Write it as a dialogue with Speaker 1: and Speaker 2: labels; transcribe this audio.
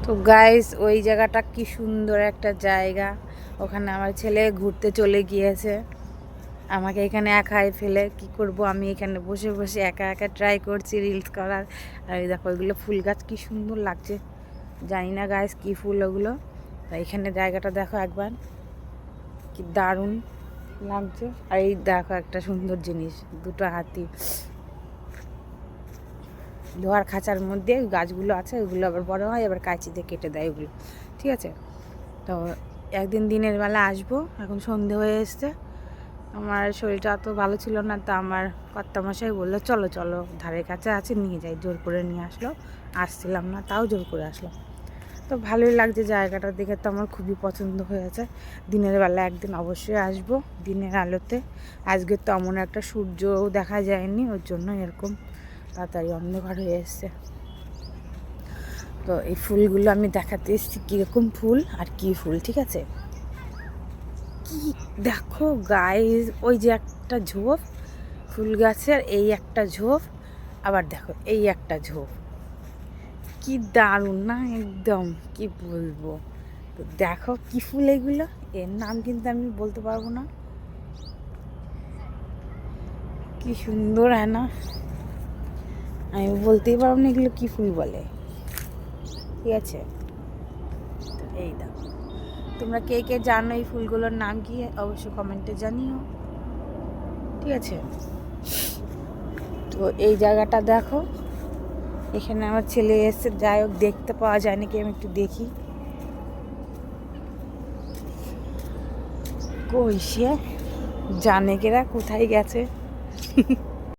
Speaker 1: তো গাইস ওই জায়গাটা কি সুন্দর একটা জায়গা, ওখানে আমার ছেলে ঘুরতে চলে গিয়েছে, আমাকে এখানে একাই ফেলে কি করব, আমি এখানে বসে বসে একা একা ট্রাই করছি রিলস করার। আর এই দেখো ওইগুলো ফুল গাছ কি সুন্দর লাগছে, জানি না গাইস কি ফুল ওগুলো। তো এখানে জায়গাটা দেখো একবার, কি দারুণ লাগছে। আর এই দেখো একটা সুন্দর জিনিস, দুটো হাতি লোহার খাঁচার মধ্যে গাছগুলো আছে, ওইগুলো আবার বড় হয়, আবার কাঁচি দিয়ে কেটে দেয় ওগুলো, ঠিক আছে। তো একদিন দিনের বেলা আসবো, এখন সন্ধে হয়ে এসছে, আমার শরীরটা অত ভালো ছিল না, তা আমার কর্তামশাই বললো চলো চলো ধারের কাছে আছে নিয়ে যাই, জোর করে নিয়ে আসলো, আসছিলাম না তাও জোর করে আসলাম। তো ভালোই লাগছে জায়গাটা দেখে, তো আমার খুবই পছন্দ হয়েছে। দিনের বেলা একদিন অবশ্যই আসবো দিনের আলোতে, আজকে তো এমন একটা সূর্যও দেখা যায়নি, ওর জন্য এরকম তাড়াতাড়ি অন্ধকার হয়ে এসছে। তো এই ফুলগুলো আমি দেখাতে এসেছি কীরকম ফুল আর কী ফুল, ঠিক আছে। কি দেখো গাইস, ওই যে একটা ঝোপ ফুল গাছের, এই একটা ঝোপ, আবার দেখো এই একটা ঝোপ, কি দারুণ না একদম, কি বলবো। তো দেখো কি ফুল এগুলো, এর নাম কিন্তু আমি বলতে পারবো না, কি সুন্দর হয় না, আমি বলতেই পারবো না এগুলো কি ফুল বলে, ঠিক আছে। তো এই দেখো, তোমরা কে কে জানো এই ফুলগুলোর নাম কি অবশ্যই কমেন্টে জানিও, ঠিক আছে। তো এই জায়গাটা দেখো, এখানে আমার ছেলে এসে, যাই হোক দেখতে পাওয়া যায় নাকি আমি একটু দেখি, কই সে, জানে কেরা কোথায় গেছে।